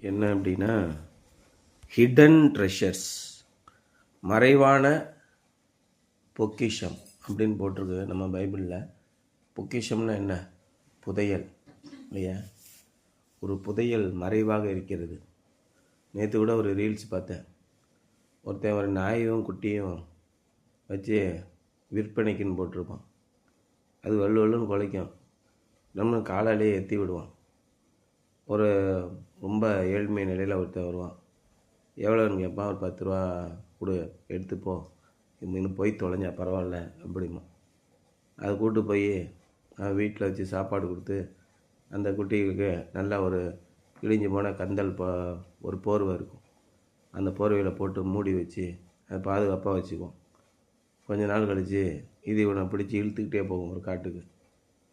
என்ன அப்படின்னா hidden treasures, மறைவான பொக்கிஷம் அப்படின்னு போட்டிருக்கு நம்ம பைபிளில். பொக்கிஷம்னா என்ன? புதையல் இல்லையா? ஒரு புதையல் மறைவாக இருக்கிறது. நேற்று கூட ஒரு ரீல்ஸ் பார்த்தேன். ஒருத்தன் ஒரு நாயும் குட்டியும் வச்சு விற்பனைக்குன்னு போட்டிருப்பான். அது வல்லுன்னு குலைக்கும். நம்ம காலாலேயே எத்தி விடுவான். ஒரு ரொம்ப ஏழ்மை நிலையில் ஒருத்தன் வருவான். எவ்வளோன்னு கேட்பான். ஒரு 10 ரூபா கொடு, எடுத்துப்போ, இன்னும் போய் தொலைஞ்சா பரவாயில்ல அப்படிமா. அதை கூப்பிட்டு போய் வீட்டில் வச்சு சாப்பாடு கொடுத்து அந்த குட்டிகளுக்கு நல்லா ஒரு கிழிஞ்சு போன கந்தல் ஒரு போர்வை இருக்கும், அந்த போர்வையில் போட்டு மூடி வச்சு அதை பாதுகாப்பாக வச்சுக்குவோம். கொஞ்ச நாள் கழித்து இது இவனை பிடிச்சி இழுத்துக்கிட்டே போகும் ஒரு காட்டுக்கு.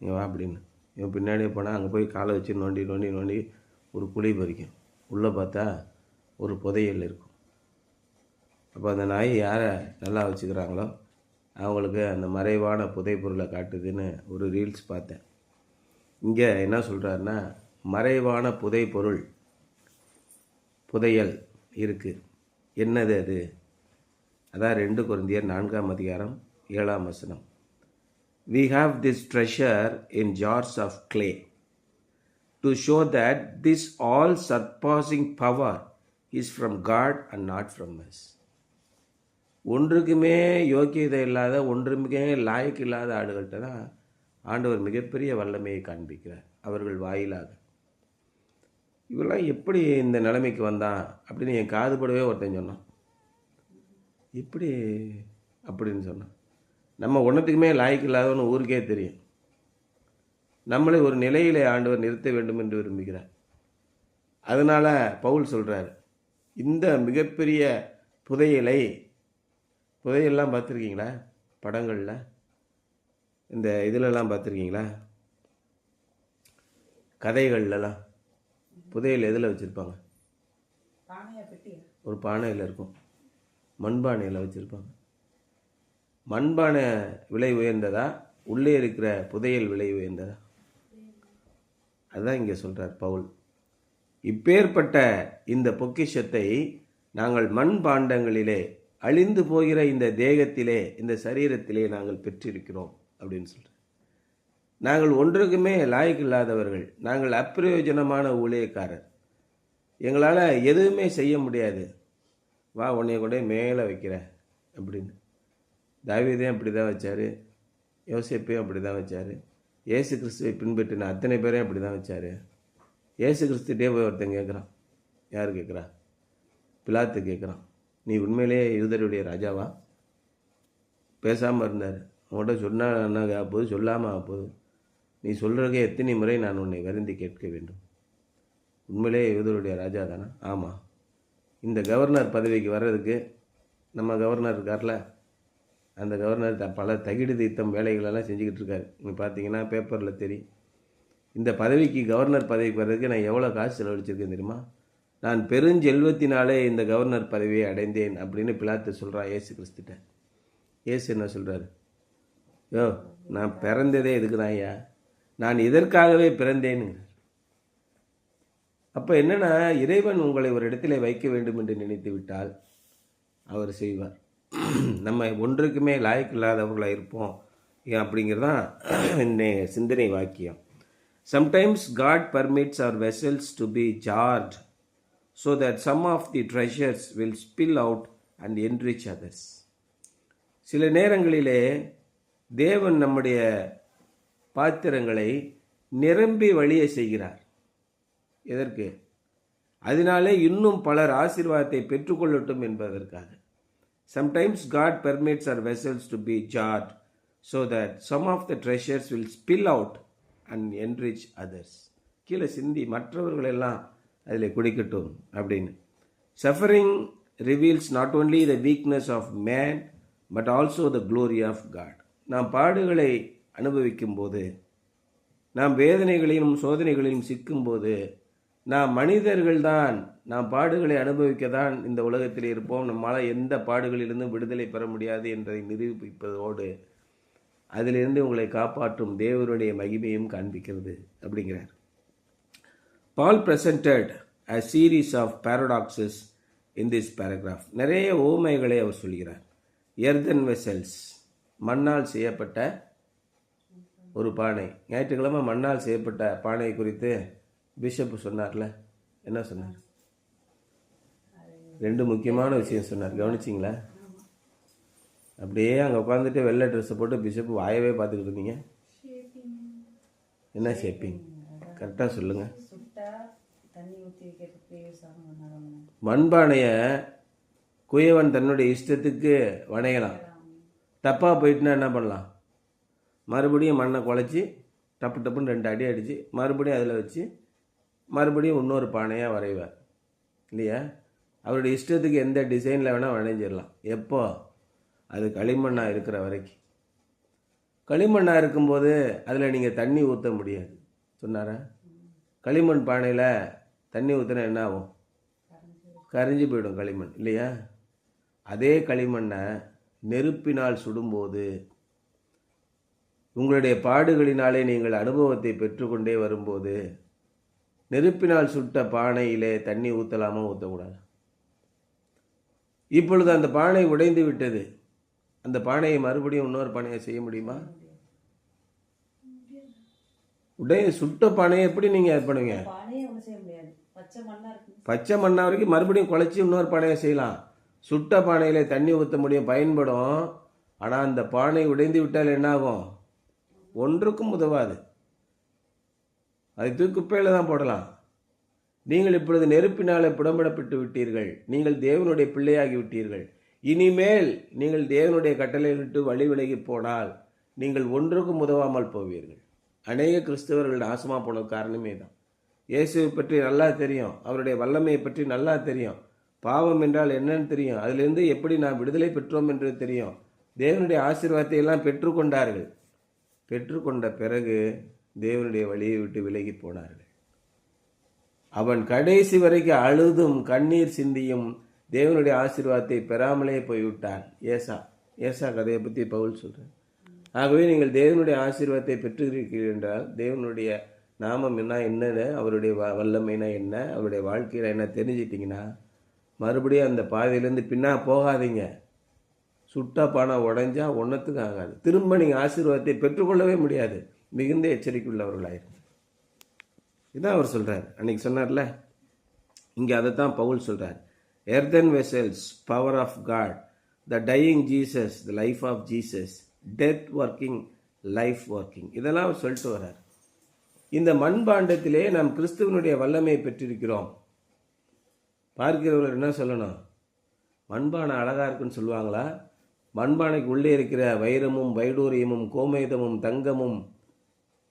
இங்கே வா அப்படின்னு. இவன் பின்னாடியே போனால் அங்கே போய் காலை வச்சு நோண்டி நோண்டி நோண்டி ஒரு குழி பறிக்கும். உள்ளே பார்த்தா ஒரு புதையல் இருக்கும். அப்போ அந்த நாய் யாரை நல்லா வச்சுக்கிறாங்களோ அவங்களுக்கு அந்த மறைவான புதைப்பொருளை காட்டுதுன்னு ஒரு ரீல்ஸ் பார்த்தேன். இங்கே என்ன சொல்கிறாருன்னா, மறைவான புதைப்பொருள், புதையல் இருக்குது. என்னது அது? அதான் 2 கொரிந்தியர் 4ஆம் அதிகாரம் 7ஆம் வசனம். We have this treasure in jars of clay to show that this all surpassing power is from God and not from us. ஒன்றுக்குமே யோக்கியதை இல்லாத, ஒன்றுமே லாய்க்கு இல்லாத ஆடுகள்கிட்ட தான் ஆண்டவர் மிகப்பெரிய வல்லமையை காண்பிக்கிறார் அவர்கள் வாயிலாக. இவெல்லாம் எப்படி இந்த நிலைமைக்கு வந்தான் அப்படின்னு என் காதுபடவே ஒருத்தன் சொன்னான். எப்படி அப்படின்னு சொன்னான். நம்ம ஒன்றுத்துக்குமே லாய்க்கு இல்லாதவன்னு ஊருக்கே தெரியும். நம்மளை ஒரு நிலையிலே ஆண்டவர் நிறுத்த வேண்டும் என்று விரும்புகிறார். அதனால் பவுல் சொல்கிறார், இந்த மிகப்பெரிய புதையெல்லாம் பார்த்துருக்கீங்களா? படங்களில் இந்த இதிலெல்லாம் பார்த்துருக்கீங்களா? கதைகள்லாம் புதையல் எதில் வச்சுருப்பாங்க? ஒரு பானையில் இருக்கும், மண்பானையில் வச்சுருப்பாங்க. மண்பானை விலை உயர்ந்ததா, உள்ளே இருக்கிற புதையல் விலை உயர்ந்ததா? அதுதான் இங்கே சொல்கிறார் பவுல். இப்பேற்பட்ட இந்த பொக்கிஷத்தை நாங்கள் மண் பாண்டங்களிலே, அழிந்து போகிற இந்த தேகத்திலே, இந்த சரீரத்திலே நாங்கள் பெற்றிருக்கிறோம் அப்படின்னு சொல்கிறேன். நாங்கள் ஒன்றுக்குமே லாய்க்கு இல்லாதவர்கள், நாங்கள் அப்பிரயோஜனமான ஊழியக்காரர், எங்களால் எதுவுமே செய்ய முடியாது, வா உன்னைய கொண்டே மேலே வைக்கிற அப்படின்னு. தாவீதையும் அப்படி தான் வச்சார், யோசேப்பையும் அப்படி தான் வச்சார், இயேசு கிறிஸ்துவை பின்பற்றின அத்தனை பேரையும் அப்படி தான் வச்சார். இயேசு கிறிஸ்துட்டே போய் ஒருத்தன் கேட்குறான். யார் கேட்குறா? பிலாத்து கேட்குறான், நீ உண்மையிலேயே யூதருடைய ராஜாவா? பேசாமல் இருந்தார். உங்கள்கிட்ட சொன்னால் என்ன ஆகப்போது, சொல்லாமல் ஆகப்போகுது. நீ சொல்கிறதுக்கே எத்தனை முறை நான் உன்னை வருந்தி கேட்க வேண்டும். உண்மையிலேயே யூதருடைய ராஜா தானே? ஆமாம். இந்த கவர்னர் பதவிக்கு வர்றதுக்கு நம்ம கவர்னர் இருக்கார்ல, அந்த கவர்னர் பல தகிடு தீர்த்தம் வேலைகளெல்லாம் செஞ்சுக்கிட்டு இருக்காரு. நீங்கள் பார்த்தீங்கன்னா பேப்பரில் தெரியும். இந்த பதவிக்கு, கவர்னர் பதவிக்கு வர்றதுக்கு நான் எவ்வளோ காசு செலவழிச்சிருக்கேன் தெரியுமா? நான் பெருஞ்செல்வத்தினாலே இந்த கவர்னர் பதவியை அடைந்தேன் அப்படின்னு பிலாத்து சொல்கிறான் இயேசு கிறிஸ்துட்ட. இயேசு என்ன சொல்கிறாரு? யோ, நான் பிறந்ததே எதுக்கு தான் ஐயா, நான் இதற்காகவே பிறந்தேனுங்கிறார். அப்போ என்னென்னா, இறைவன் உங்களை ஒரு இடத்துல வைக்க வேண்டும் என்று நினைத்து விட்டால் அவர் செய்வார். நம்ம ஒன்றுக்குமே லாய்க்கு இல்லாதவர்களாக இருப்போம் அப்படிங்கிறதான் இன்னைய சிந்தனை வாக்கியம். Sometimes God permits our vessels to be jarred so that some of the treasures will spill out and enrich others. சில நேரங்களிலே தேவன் நம்முடைய பாத்திரங்களை நிரம்பி வழிய செய்கிறார். எதற்கு? அதனாலே இன்னும் பலர் ஆசீர்வாதத்தை பெற்றுக்கொள்ளட்டும் என்பதற்காக. Sometimes God permits our vessels to be jarred so that some of the treasures will spill out and enrich others. கீழே சிந்தி மற்றவர்களெல்லாம் அதில் குடிக்கட்டும் அப்படின்னு. Suffering reveals not only the weakness of man but also the glory of God. நாம் பாடுகளை அனுபவிக்கும் போது, நாம் வேதனைகளையும் சோதனைகளையும் சிக்கும்போது, நாம் மனிதர்கள்தான், நாம் பாடுகளை அனுபவிக்க தான் இந்த உலகத்தில் இருப்போம், நம்மளால் எந்த பாடுகளிலிருந்தும் விடுதலை பெற முடியாது என்பதை நிரூபிப்பதோடு அதிலிருந்து உங்களை காப்பாற்றும் தேவனுடைய மகிமையும் காண்பிக்கிறது அப்படிங்கிறார். Paul presented a series of paradoxes in this paragraph. நிறைய ஓமைகளை அவர் சொல்கிறார். எர்தன் வெசல்ஸ், மண்ணால் செய்யப்பட்ட ஒரு பானை. ஞாயிற்றுக்கிழமை மண்ணால் செய்யப்பட்ட பானை குறித்து பிஷப் சொன்னார்ல, என்ன சொன்னார்? 2 முக்கியமான விஷயம் சொன்னார். கவனிச்சிங்களா? அப்படியே அங்கே உட்காந்துட்டு வெள்ளை ட்ரெஸ்ஸை போட்டு பிஷப் வாயவே பார்த்துக்கிட்டு இருந்தீங்க. என்ன ஷேப்பிங்? கரெக்டாக சொல்லுங்கள். மண்பானையை குயவன் தன்னுடைய இஷ்டத்துக்கு வணையலாம். தப்பாக போயிட்டுனா என்ன பண்ணலாம்? மறுபடியும் மண்ணை குழச்சி டப்பு டப்புன்னு 2 அடி அடித்து மறுபடியும் அதில் வச்சு மறுபடியும் இன்னொரு பானையாக வரைவார் இல்லையா? அவருடைய இஷ்டத்துக்கு எந்த டிசைனில் வேணால் வணைஞ்சிடலாம். எப்போ? அது களிமண்ணாக இருக்கிற வரைக்கும். களிமண்ணாக இருக்கும்போது அதில் நீங்கள் தண்ணி ஊற்ற முடியாது சொன்னாரா? களிமண் பானையில் தண்ணி ஊற்றினா என்ன ஆகும்? கரைஞ்சி போயிடும் களிமண் இல்லையா? அதே களிமண்ணை நெருப்பினால் சுடும்போது உங்களுடைய பாடுகளினாலே நீங்கள் அனுபவத்தை பெற்றுக்கொண்டே வரும்போது நெருப்பினால் சுட்ட பானையிலே தண்ணி ஊற்றலாமா ஊற்றக்கூடாது? இப்பொழுது அந்த பானை உடைந்து விட்டது. அந்த பானையை மறுபடியும் இன்னொரு பானையை செய்ய முடியுமா? சுட்ட பானையை எப்படி நீங்கள் இது பண்ணுவீங்க? பச்சை மண்ணா வரைக்கும் மறுபடியும் குழச்சி இன்னொரு பானையை செய்யலாம். சுட்ட பானையில தண்ணி ஊற்ற முடியும், பயன்படும். ஆனால் அந்த பானை உடைந்து விட்டால் என்ன ஆகும்? ஒன்றுக்கும் உதவாது. அதை தூக்கி குப்பையில் தான் போடலாம். நீங்கள் இப்பொழுது நெருப்பினாலே புடமிடப்பட்டு விட்டீர்கள். நீங்கள் தேவனுடைய பிள்ளையாகி விட்டீர்கள். இனிமேல் நீங்கள் தேவனுடைய கட்டளை விட்டு வழி விலகி போனால் நீங்கள் ஒன்றுக்கும் உதவாமல் போவீர்கள். அநேக கிறிஸ்தவர்கள் நாசமாக போன காரணமே தான். இயேசுவை பற்றி நல்லா தெரியும், அவருடைய வல்லமையை பற்றி நல்லா தெரியும், பாவம் என்றால் என்னன்னு தெரியும், அதிலிருந்து எப்படி நாம் விடுதலை பெற்றோம் என்று தெரியும். தேவனுடைய ஆசீர்வாதத்தை எல்லாம் பெற்றுக்கொண்டார்கள். பெற்றுக்கொண்ட பிறகு தேவனுடைய வழியை விட்டு விலகி போனார்கள். அவன் கடைசி வரைக்கும் அழுதும் கண்ணீர் சிந்தியும் தேவனுடைய ஆசீர்வாதத்தை பெறாமலே போய்விட்டான். ஏசா கதையை பற்றி பவுல் சொல்கிறேன். ஆகவே நீங்கள் தேவனுடைய ஆசீர்வாதத்தை பெற்றிருக்கிறீர்கள் என்றால் தேவனுடைய நாமம் என்னன்னு, அவருடைய வல்லமைனா என்ன, அவருடைய வாழ்க்கையில் என்ன தெரிஞ்சிட்டிங்கன்னா மறுபடியும் அந்த பாதையிலேருந்து பின்னா போகாதீங்க. சுட்டா பானை உடைஞ்சா ஒன்றத்துக்கும் ஆகாது. திரும்ப நீங்கள் ஆசீர்வாதத்தை பெற்றுக்கொள்ளவே முடியாது. மிகுந்த எச்சரிக்கை உள்ளவர்களாயிருங்க. இதுதான் அவர் சொல்கிறார். அன்றைக்கி சொன்னார்ல, இங்கே அதை தான் பவுல் சொல்கிறார். Earthen vessels, power of God, the dying Jesus, the life of Jesus, death working, life working, இதெல்லாம் அவர் சொல்லிட்டு வர்றார். இந்த மண்பாண்டத்திலே நாம் கிறிஸ்துவனுடைய வல்லமையை பெற்றிருக்கிறோம். பார்க்கிறவர்கள் என்ன சொல்லணும்? மண்பானை அழகாக இருக்குன்னு சொல்லுவாங்களா? மண்பானைக்கு உள்ளே இருக்கிற வைரமும் வைடூரியமும் கோமேதமும் தங்கமும்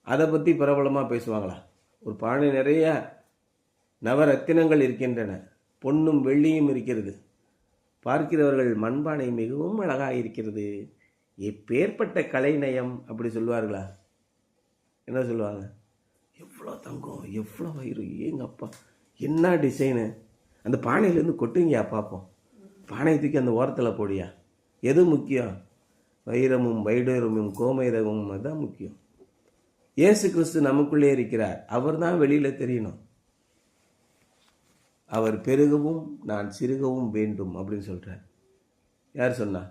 அதை பற்றி பிரபலமாக பேசுவாங்களா? ஒரு பானை நிறைய நவரத்தினங்கள் இருக்கின்றன, பொன்னும் வெள்ளியும் இருக்கிறது. பார்க்கிறவர்கள் மண்பானை மிகவும் அழகாக இருக்கிறது, எப்பேற்பட்ட கலைநயம் அப்படி சொல்லுவார்களா? என்ன சொல்லுவாங்க? எவ்வளோ தங்கம், எவ்வளோ வயிறு, ஏங்கப்பா என்ன டிசைனு, அந்த பானையிலேருந்து கொட்டுங்கயா பார்ப்போம், பானை தூக்கி அந்த ஓரத்தில் போடியா. எது முக்கியம்? வைரமும் வைடூரியமும் கோமேதமும் அதுதான் முக்கியம். இயேசு கிறிஸ்து நமக்குள்ளே இருக்கிறார். அவர் தான் வெளியில் தெரியணும். அவர் பெருகவும் நான் சிறுகவும் வேண்டும் அப்படின்னு சொல்கிறார். யார் சொன்னா?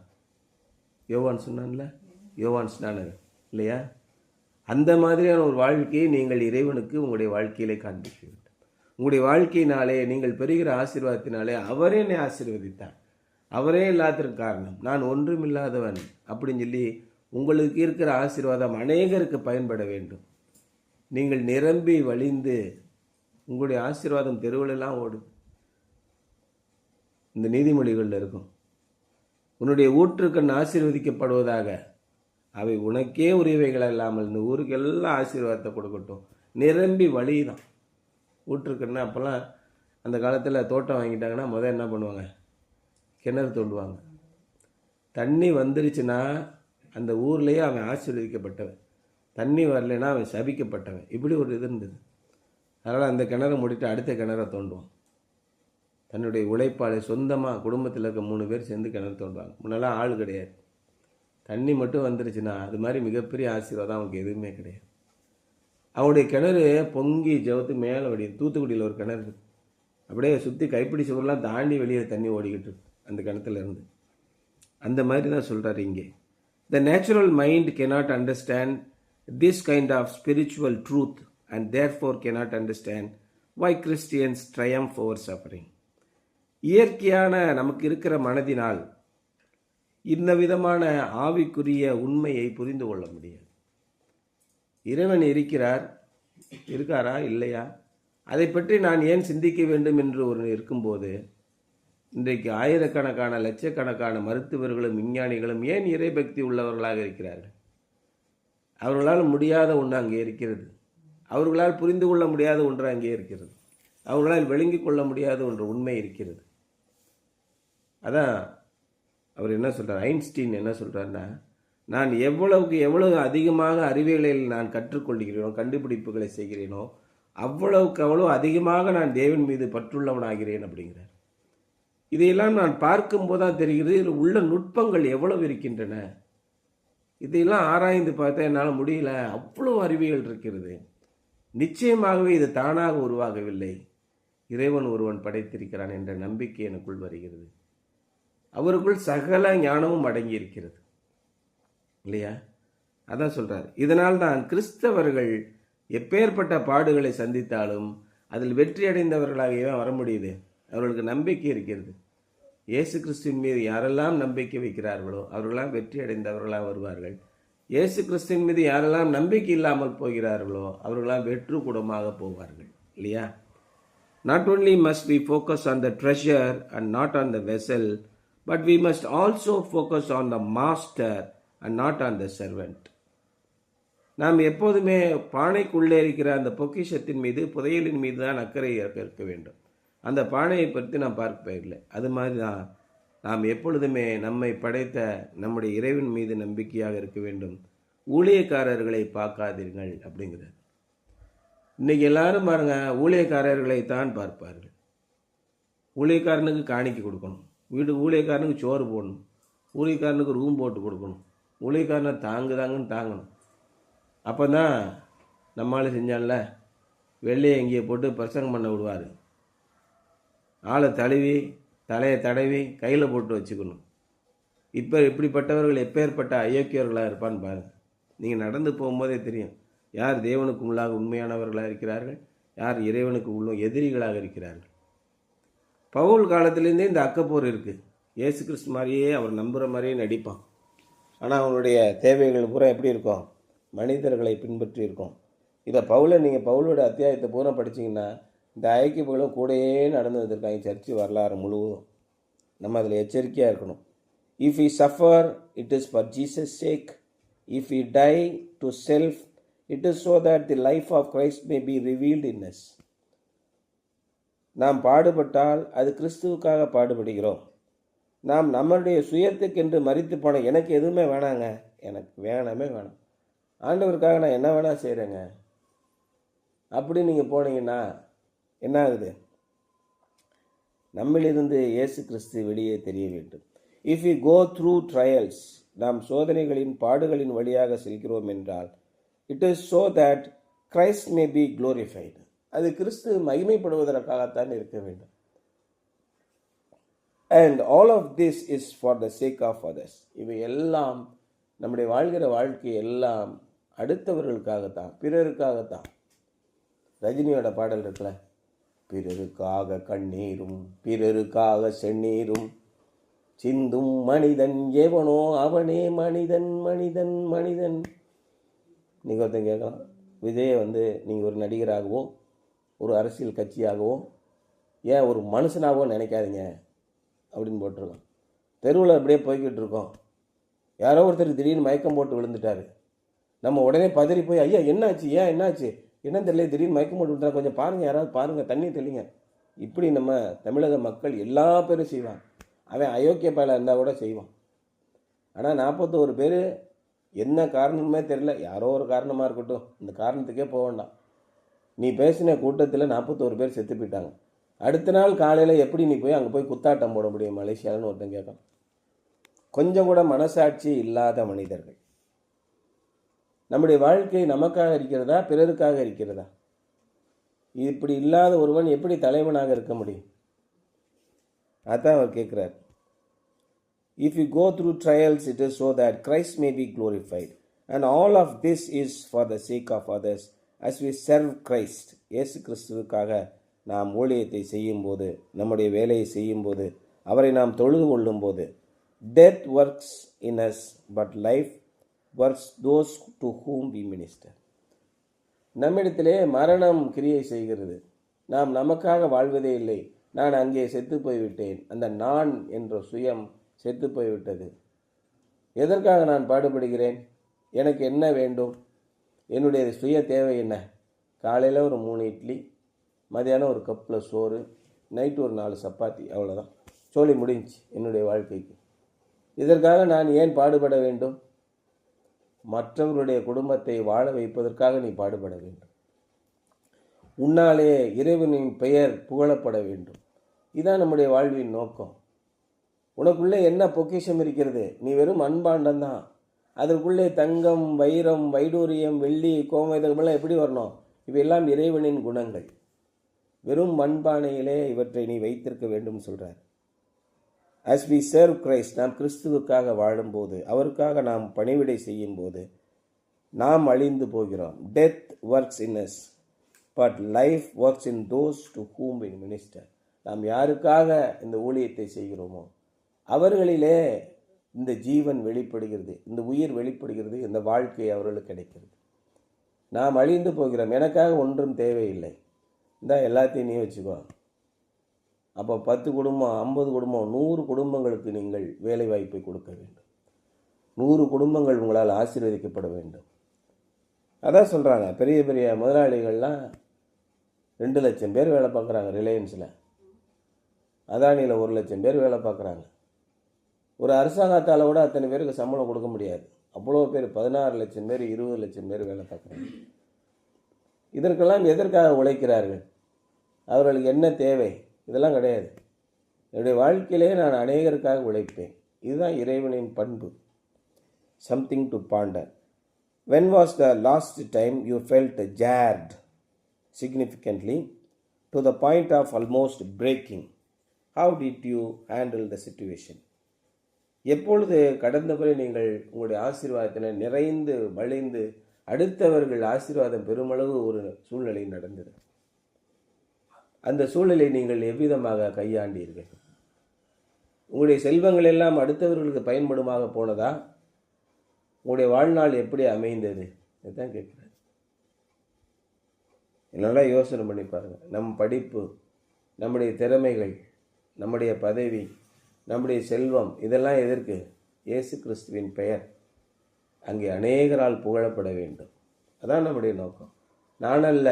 யோவான் சொன்னான்ல, யோவான் ஸ்நானகர் இல்லையா? அந்த மாதிரியான ஒரு வாழ்க்கையை நீங்கள் இறைவனுக்கு உங்களுடைய வாழ்க்கையிலே காண்பிக்க வேண்டும். உங்களுடைய வாழ்க்கையினாலே நீங்கள் பெறுகிற ஆசீர்வாதத்தினாலே அவரே என்னை ஆசீர்வதித்தார், அவரே எல்லாத்திற்கு காரணம், நான் ஒன்றும் இல்லாதவன் அப்படின்னு சொல்லி உங்களுக்கு இருக்கிற ஆசீர்வாதம் அநேகருக்கு பயன்பட வேண்டும். நீங்கள் நிரம்பி வழிந்து உங்களுடைய ஆசீர்வாதம் தெருவிலெல்லாம் ஓடும். இந்த நீதிமொழிகளில் இருக்கும், உன்னுடைய ஊற்றுக்கண் ஆசீர்வதிக்கப்படுவதாக, அவை உனக்கே உரியவைகள் இல்லாமல் இந்த ஊருக்கு எல்லாம் ஆசீர்வாதத்தை கொடுக்கட்டும். நிரம்பி வழி தான் ஊற்றுக்கண்ணு. அப்போல்லாம் அந்த காலத்தில் தோட்டம் வாங்கிட்டாங்கன்னா முதல் என்ன பண்ணுவாங்க? கிணறு தோண்டுவாங்க. தண்ணி வந்துருச்சுன்னா அந்த ஊர்லேயே அவன் ஆசீர்வதிக்கப்பட்டவன், தண்ணி வரலைன்னா அவன் சபிக்கப்பட்டவன். இப்படி ஒரு இது இருந்தது. அதனால் அந்த கிணறை மூடிட்டு அடுத்த கிணறை தோண்டுவான். தன்னுடைய உழைப்பாளை சொந்தமாக குடும்பத்தில் இருக்க 3 பேர் சேர்ந்து கிணறு தோண்டுவாங்க. முன்னெல்லாம் ஆள் கிடையாது. தண்ணி மட்டும் வந்துருச்சுன்னா அது மாதிரி மிகப்பெரிய ஆசீர்வாதம் அவனுக்கு எதுவுமே கிடையாது. அவனுடைய கிணறு பொங்கி ஜவத்து மேலே வடியும். தூத்துக்குடியில் ஒரு கிணறு இருக்குது, அப்படியே சுற்றி கைப்பிடி சுவரெலாம் தாண்டி வெளியே தண்ணி ஓடிக்கிட்டு இருக்கு அந்த கிணத்துல இருந்து. அந்த மாதிரி தான் சொல்கிறார் இங்கே. The natural mind cannot understand this kind of spiritual truth and therefore cannot understand why Christians triumph over suffering. இயற்கையான நமக்கு இருக்கிற மனதினால் இந்த விதமான ஆவிக்குரிய உண்மையை புரிந்து கொள்ள முடியாது. இறைவன் இருக்காரா இல்லையா, அதை பற்றி நான் ஏன் சிந்திக்க வேண்டும் என்று ஒரு இருக்கும்போது, இன்றைக்கு ஆயிரக்கணக்கான லட்சக்கணக்கான மருத்துவர்களும் விஞ்ஞானிகளும் ஏன் இறைபக்தி உள்ளவர்களாக இருக்கிறார்கள்? அவர்களால் முடியாத ஒன்று அங்கே இருக்கிறது. அவர்களால் புரிந்து கொள்ள முடியாத ஒன்று அங்கே இருக்கிறது. அவர்களால் விளங்கி கொள்ள முடியாத ஒன்று உண்மை இருக்கிறது. அதான் அவர் என்ன சொல்கிறார், ஐன்ஸ்டீன் என்ன சொல்கிறாருன்னா, நான் எவ்வளவு அதிகமாக அறிவியலில் நான் கற்றுக்கொள்கிறேனோ, கண்டுபிடிப்புகளை செய்கிறேனோ, அவ்வளவுக்கு அவ்வளோ அதிகமாக நான் தேவன் மீது பற்றுள்ளவனாகிறேன் அப்படிங்கிறார். இதையெல்லாம் நான் பார்க்கும்போது தான் தெரிகிறது இதில் உள்ள நுட்பங்கள் எவ்வளவு இருக்கின்றன. இதையெல்லாம் ஆராய்ந்து பார்த்தா என்னால் முடியல, அவ்வளோ அறிவியல் இருக்கிறது. நிச்சயமாகவே இது தானாக உருவாகவில்லை, இறைவன் ஒருவன் படைத்திருக்கிறான் என்ற நம்பிக்கை எனக்குள் வருகிறது. அவருக்குள் சகல ஞானமும் அடங்கி இருக்கிறது இல்லையா? அதான் சொல்றார். இதனால் தான் கிறிஸ்தவர்கள் எப்பேற்பட்ட பாடுகளை சந்தித்தாலும் அதில் வெற்றி அடைந்தவர்களாகவே வர முடியுது. அவர்களுக்கு நம்பிக்கை இருக்கிறது. இயேசு கிறிஸ்துவின் மீது யாரெல்லாம் நம்பிக்கை வைக்கிறார்களோ அவர்களெல்லாம் வெற்றி அடைந்தவர்களாக வருவார்கள். இயேசு கிறிஸ்துவின் மீது யாரெல்லாம் நம்பிக்கை இல்லாமல் போகிறார்களோ அவர்களெல்லாம் வெற்று கூடமாக போவார்கள் இல்லையா? Not only must we focus on the treasure and not on the vessel, but we must also focus on the master and not on the servant. நாம் எப்போதுமே பானைக்குள்ளே இருக்கிற அந்த பொக்கிஷத்தின் மீது, புதையலின் மீது தான் அக்கறை இருக்க வேண்டும். அந்த பானையை பற்றி நாம் பார்ப்பதில்லை. அது மாதிரி தான் நாம் எப்பொழுதுமே நம்மை படைத்த நம்முடைய இறைவன் மீது நம்பிக்கையாக இருக்க வேண்டும். ஊழியக்காரர்களை பார்க்காதீர்கள் அப்படிங்கிறார். இன்னைக்கு எல்லாரும் பாருங்க, ஊழியக்காரர்களை தான் பார்ப்பார்கள். ஊழியக்காரனுக்கு காணிக்கை கொடுக்கணும், ஊழியக்காரனுக்கு சோறு போடணும், ஊழியக்காரனுக்கு ரூம் போட்டு கொடுக்கணும், ஊழியக்காரனை தாங்குதாங்கன்னு தாங்கணும். அப்போ தான் நம்மளால் செஞ்சான்ல வெள்ளையை எங்கேயே போட்டு பிரசங்கம் பண்ண விடுவார். ஆளை தலையை தடவி கையில் போட்டு வச்சுக்கணும். இப்போ இப்படிப்பட்டவர்கள் எப்பேற்பட்ட அயோக்கியர்களாக இருப்பான்னு பாருங்கள். நீங்கள் நடந்து போகும்போதே தெரியும் யார் தேவனுக்கு உள்ளாக உண்மையானவர்களாக இருக்கிறார்கள், யார் இறைவனுக்கு உள்ள எதிரிகளாக இருக்கிறார்கள். பவுல் காலத்திலேருந்தே இந்த அக்கப்போர் இருக்குது. இயேசு கிறிஸ்து மாதிரியே அவர் நம்புகிற மாதிரியே நடிப்பான். ஆனால் அவனுடைய தேவைகள் பூரா எப்படி இருக்கும்? மனிதர்களை பின்பற்றி இருக்கும். இதை நீங்கள் பவுலோட அத்தியாயத்தை பூரா படிச்சிங்கன்னா இந்த ஐக்கியங்களும் கூடயே நடந்து வந்திருக்காங்க சர்ச்சு வரலாறு முழுவதும். நம்ம அதில் எச்சரிக்கையாக இருக்கணும். If we suffer it is for Jesus sake, if we die to self it is so that the life of Christ may be revealed in us. நாம் பாடுபட்டால் அது கிறிஸ்துவுக்காக பாடுபடுகிறோம். நாம் நம்மளுடைய சுயத்துக்கென்று மரித்து போன எனக்கு எதுவுமே வேணாங்க, எனக்கு வேணாமே வேணாம், ஆண்டவருக்காக நான் என்ன வேணால் செய்கிறேங்க அப்படி நீங்கள் போனீங்கன்னா என்ன ஆகுது? நம்மளிருந்து இயேசு கிறிஸ்து வெளியே தெரிய வேண்டும். If you go through trials, நாம் சோதனைகளின் பாடுகளின் வழியாக செல்கிறோம் என்றால் it is so that Christ may be glorified, அது கிறிஸ்து மகிமைப்படுவதற்காகத்தான் இருக்க வேண்டும். And all of this is for the sake of others. இவை எல்லாம் நம்முடைய வாழ்கிற வாழ்க்கை எல்லாம் அடுத்தவர்களுக்காகத்தான், பிறருக்காகத்தான். ரஜினியோட பாடல் இருக்குல்ல, பிறருக்காக கண்ணீரும் பிறருக்காக செந்நீரும் சிந்தும் மனிதன் எவனோ அவனே மனிதன் மனிதன் மனிதன். நீங்கள் ஒருத்தன் கேட்கலாம், விஜயை நீங்கள் ஒரு நடிகராகவோ ஒரு அரசியல் கட்சியாகவோ ஏன் ஒரு மனுஷனாகவோ நினைக்காதீங்க அப்படின்னு போட்டிருக்கோம். தெருவில் அப்படியே போய்கிட்டு இருக்கோம், யாரோ ஒருத்தர் திடீர்னு மயக்கம் போட்டு விழுந்துட்டாரு. நம்ம உடனே பதறி போய் ஐயா என்னாச்சு, ஏன் என்னாச்சு, என்ன தெரியல, திடீர்னு மயக்கம் போட்டு விட்டுறா, கொஞ்சம் பாருங்கள், யாராவது பாருங்கள், தண்ணி தெளிங்க. இப்படி நம்ம தமிழக மக்கள் எல்லா பேரும் செய்வான். அவன் அயோக்கிய பயலாக இருந்தால் கூட செய்வான். ஆனால் 41 பேர் என்ன காரணமே தெரியல, யாரோ ஒரு காரணமாக இருக்கட்டும், இந்த காரணத்துக்கே போக வேண்டாம். நீ பேசின கூட்டத்தில் 41 பேர் செத்து போயிட்டாங்க. அடுத்த நாள் காலையில் எப்படி நீ போய் அங்கே போய் குத்தாட்டம் போட முடியும் மலேசியாவில்னு ஒருத்தன் கேட்கலாம். கொஞ்சம் கூட மனசாட்சி இல்லாத மனிதர்கள். நம்முடைய வாழ்க்கை நமக்காக இருக்கிறதா பிறருக்காக இருக்கிறதா? இப்படி இல்லாத ஒருவன் எப்படி தலைவனாக இருக்க முடியும்? அதான் அவர் கேட்குறார். If you go through trials, it is so that Christ may be glorified. And all of this is for the sake of others as we serve Christ. இயேசு கிறிஸ்துவுக்காக நாம் ஊழியத்தை செய்யும்போது, நம்முடைய வேலையை செய்யும்போது, அவரை நாம் தொழுது கொள்ளும்போது, death works in us, but life works those to whom we minister. நம்மிடத்திலே மரணம் கிரியை செய்கிறது. நாம் நமக்காக வாழ்வதே இல்லை. நான் அங்கே செத்து போய்விட்டேன். அந்த நான் என்ற சுயம் செத்து போய்விட்டது. எதற்காக நான் பாடுபடுகிறேன்? எனக்கு என்ன வேண்டும்? என்னுடைய சுய தேவை என்ன? காலையில் ஒரு 3 இட்லி, மதியானம் ஒரு கப்பில் சோறு, நைட்டு ஒரு 4 சப்பாத்தி, அவ்வளோதான். சோலி முடிஞ்சு என்னுடைய வாழ்க்கைக்கு. இதற்காக நான் ஏன் பாடுபட வேண்டும்? மற்றவர்களுடைய குடும்பத்தை வாழ வைப்பதற்காக நீ பாடுபட வேண்டும். உன்னாலே இறைவனின் பெயர் புகழப்பட வேண்டும். இதுதான் நம்முடைய வாழ்வின் நோக்கம். உனக்குள்ளே என்ன பொக்கிஷம் இருக்கிறது? நீ வெறும் மண்பாண்டம்தான். அதற்குள்ளே தங்கம், வைரம், வைடூரியம், வெள்ளி, கோமேதகமெல்லாம் எப்படி வரணும்? இவையெல்லாம் இறைவனின் குணங்கள். வெறும் மண்பானையிலே இவற்றை நீ வைத்திருக்க வேண்டும் சொல்கிறார். as we serve Christ, நாம் கிறிஸ்துவுக்காக வாழும்போது, அவருக்காக நாம் பணிவிடை செய்யும்போது நாம் அழிந்து போகிறோம். death works in us, but life works in those to whom we minister. நாம் யாருக்காக இந்த ஊழியத்தை செய்கிறோமோ அவர்களிலே இந்த ஜீவன் வெளிப்படுகிறது, இந்த உயிர் வெளிப்படுகிறது, இந்த வாழ்க்கை அவர்களுக்கு கிடைக்கிறது. நாம் அழிந்து போகிறோம். எனக்காக ஒன்றும் தேவையில்லை. இந்த எல்லாத்தையும் நீ வச்சுக்கோ. அப்போ 10 குடும்பம், 50 குடும்பம், 100 குடும்பங்களுக்கு நீங்கள் வேலை வாய்ப்பை கொடுக்க வேண்டும். 100 குடும்பங்கள் உங்களால் ஆசீர்வதிக்கப்பட வேண்டும். அதான் சொல்கிறாங்க. பெரிய பெரிய முதலாளிகள்லாம் 2 லட்சம் பேர் வேலை பார்க்குறாங்க. ரிலையன்ஸில், அதானியில் 1 லட்சம் பேர் வேலை பார்க்குறாங்க. ஒரு அரசாங்கத்தால் கூட அத்தனை பேருக்கு சம்பளம் கொடுக்க முடியாது. அவ்வளோ பேர், 16 லட்சம் பேர், 20 லட்சம் பேர் வேலை பார்க்குறாங்க. இதற்கெல்லாம் எதற்காக உழைக்கிறார்கள்? அவர்களுக்கு என்ன தேவை? இதெல்லாம் கிடையாது. என்னுடைய வாழ்க்கையிலே நான் அநேகருக்காக உழைப்பேன். இதுதான் இறைவனின் பண்பு. Something to Pander. when was the last time you felt jarred significantly to the point of almost breaking? how did you handle the situation? எப்பொழுது கடந்த முறை நீங்கள் உங்களுடைய ஆசீர்வாதத்தில் நிறைந்து வழிந்து அடுத்தவர்கள் ஆசீர்வாதம் பெருமளவு ஒரு சூழ்நிலை நடந்தது? அந்த சூழ்நிலை நீங்கள் எவ்விதமாக கையாண்டீர்கள்? உங்களுடைய செல்வங்கள் எல்லாம் அடுத்தவர்களுக்கு பயன்படுமாக போனதா? உங்களுடைய வாழ்நாள் எப்படி அமைந்தது? இதுதான் கேட்குறேன். நல்லா யோசனை பண்ணி பாருங்கள். நம் படிப்பு, நம்முடைய திறமைகள், நம்முடைய பதவி, நம்முடைய செல்வம், இதெல்லாம் எதற்கு? இயேசு கிறிஸ்துவின் பெயர் அங்கே அநேகரால் புகழப்பட வேண்டும். அதான் நம்முடைய நோக்கம். நானல்ல,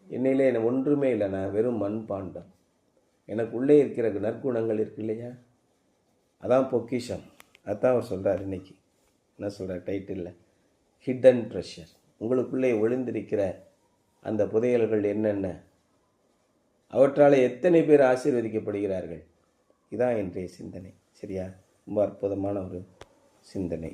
என்னிலே ஒன்றுமே இல்லை, நான் வெறும் மண்பாண்டம். எனக்கு உள்ளே இருக்கிற நற்குணங்கள் இருக்கு இல்லையா, அதான் பொக்கிஷம். அதுதான் அவர் சொல்கிறார். இன்னைக்கு என்ன சொல்கிறார் டைட்டிலில்? Hidden treasure. உங்களுக்குள்ளே ஒளிந்திருக்கிற அந்த புதையல்கள் என்னென்ன? அவற்றால் எத்தனை பேர் ஆசீர்வதிக்கப்படுகிறார்கள்? இதான் இன்றைய சிந்தனை. சரியா? ரொம்ப அற்புதமான ஒரு சிந்தனை.